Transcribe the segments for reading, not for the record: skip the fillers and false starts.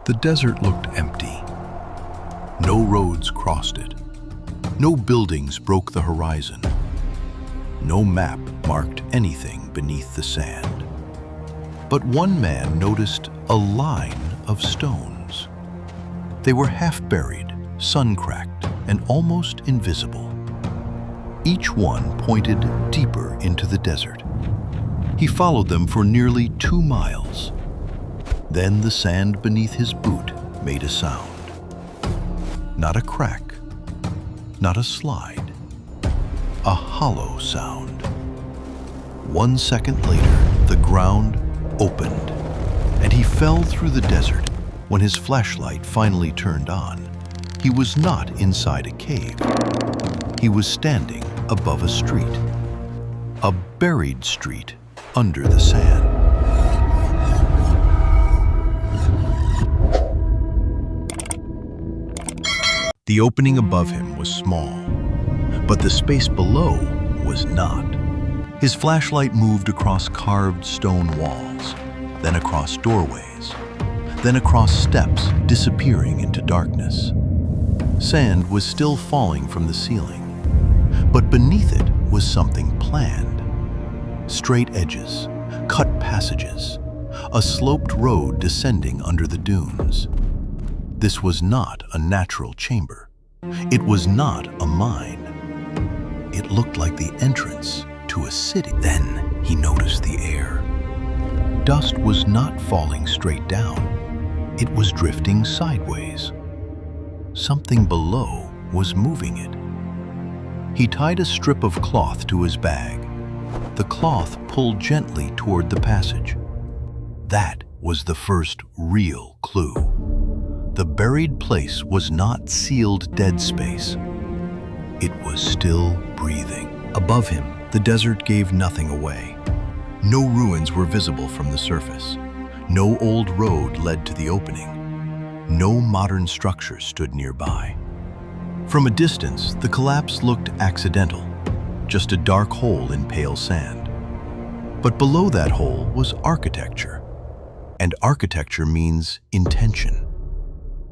The desert looked empty. No roads crossed it. No buildings broke the horizon. No map marked anything beneath the sand. But one man noticed a line of stones. They were half-buried, sun-cracked, and almost invisible. Each one pointed deeper into the desert. He followed them for nearly 2 miles. Then the sand beneath his boot made a sound. Not a crack, not a slide, a hollow sound. 1 second later, the ground opened, and he fell through the desert. When his flashlight finally turned on, he was not inside a cave. He was standing above a street, a buried street under the sand. The opening above him was small, but the space below was not. His flashlight moved across carved stone walls, then across doorways, then across steps, disappearing into darkness. Sand was still falling from the ceiling, but beneath it was something planned. Straight edges, cut passages, a sloped road descending under the dunes. This was not a natural chamber. It was not a mine. It looked like the entrance to a city. Then he noticed the air. Dust was not falling straight down. It was drifting sideways. Something below was moving it. He tied a strip of cloth to his bag. The cloth pulled gently toward the passage. That was the first real clue. The buried place was not sealed dead space. It was still breathing. Above him, the desert gave nothing away. No ruins were visible from the surface. No old road led to the opening. No modern structure stood nearby. From a distance, the collapse looked accidental, just a dark hole in pale sand. But below that hole was architecture. And architecture means intention.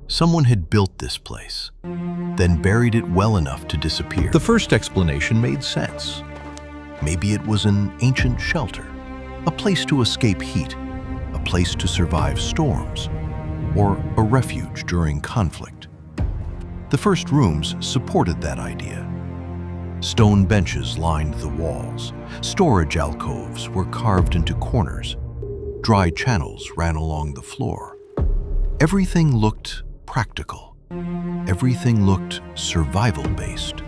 Someone had built this place, then buried it well enough to disappear. The first explanation made sense. Maybe it was an ancient shelter, a place to escape heat, a place to survive storms, or a refuge during conflict. The first rooms supported that idea. Stone benches lined the walls. Storage alcoves were carved into corners. Dry channels ran along the floor. Everything looked practical. Everything looked survival-based.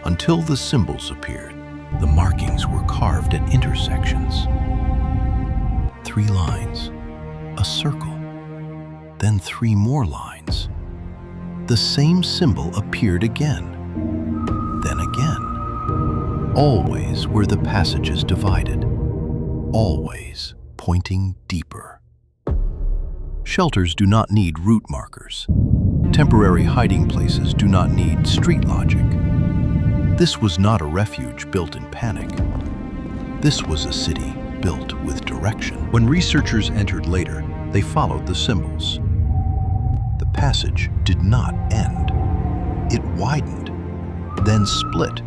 Until the symbols appeared. The markings were carved at intersections. 3 lines, a circle, then 3 more lines. The same symbol appeared again, then again. Always were the passages divided, always pointing deeper. Shelters do not need route markers. Temporary hiding places do not need street logic. This was not a refuge built in panic. This was a city built with direction. When researchers entered later, they followed the symbols. The passage did not end. It widened, then split,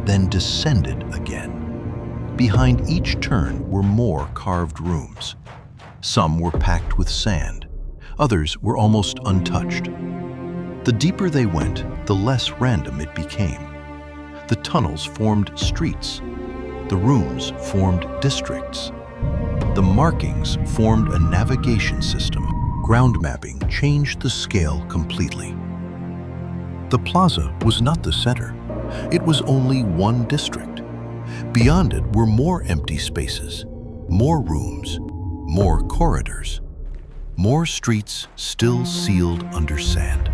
then descended again. Behind each turn were more carved rooms. Some were packed with sand. Others were almost untouched. The deeper they went, the less random it became. The tunnels formed streets. The rooms formed districts. The markings formed a navigation system. Ground mapping changed the scale completely. The plaza was not the center. It was only one district. Beyond it were more empty spaces, more rooms, more corridors, more streets still sealed under sand.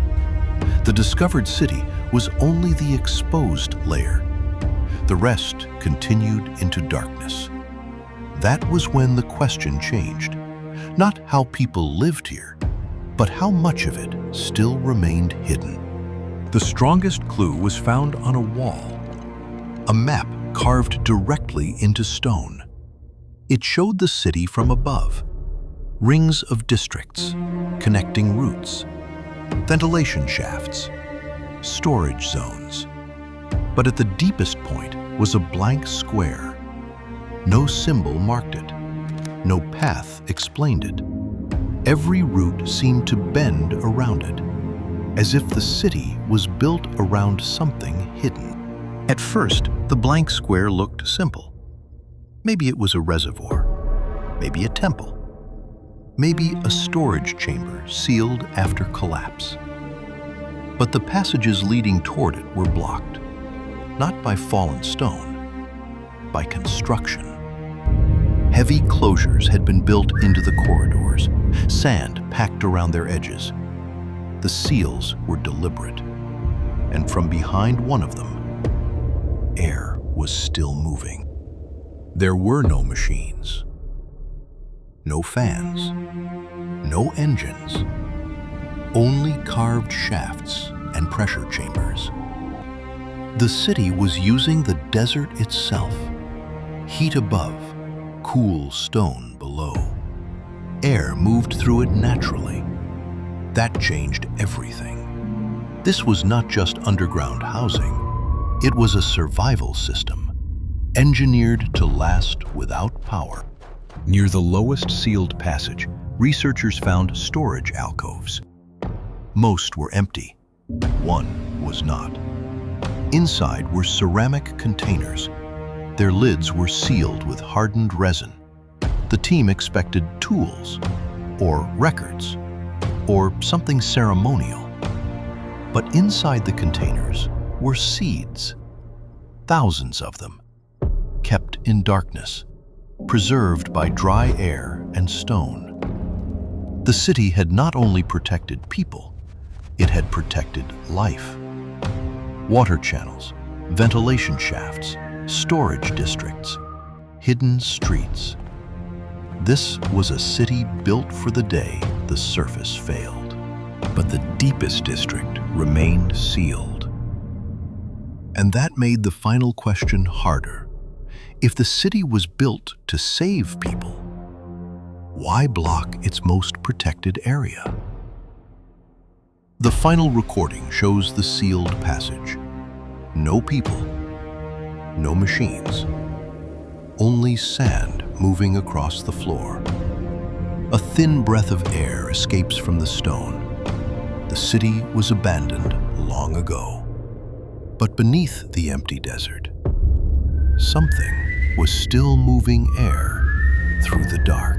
The discovered city was only the exposed layer. The rest continued into darkness. That was when the question changed. Not how people lived here, but how much of it still remained hidden. The strongest clue was found on a wall. A map carved directly into stone. It showed the city from above. Rings of districts, connecting routes, ventilation shafts, storage zones. But at the deepest point was a blank square. No symbol marked it. No path explained it. Every route seemed to bend around it, as if the city was built around something hidden. At first, the blank square looked simple. Maybe it was a reservoir, maybe a temple, maybe a storage chamber sealed after collapse. But the passages leading toward it were blocked, not by fallen stone, by construction. Heavy closures had been built into the corridors, sand packed around their edges. The seals were deliberate, and from behind one of them, air was still moving. There were no machines, no fans, no engines, only carved shafts and pressure chambers. The city was using the desert itself, heat above, cool stone below. Air moved through it naturally. That changed everything. This was not just underground housing. It was a survival system, engineered to last without power. Near the lowest sealed passage, researchers found storage alcoves. Most were empty. One was not. Inside were ceramic containers. Their lids were sealed with hardened resin. The team expected tools, or records, or something ceremonial. But inside the containers were seeds, thousands of them, kept in darkness, preserved by dry air and stone. The city had not only protected people, it had protected life. Water channels, ventilation shafts, storage districts, hidden streets. This was a city built for the day the surface failed. But the deepest district remained sealed. And that made the final question harder. If the city was built to save people, why block its most protected area? The final recording shows the sealed passage. No people, no machines, only sand moving across the floor. A thin breath of air escapes from the stone. The city was abandoned long ago. But beneath the empty desert, something was still moving air through the dark.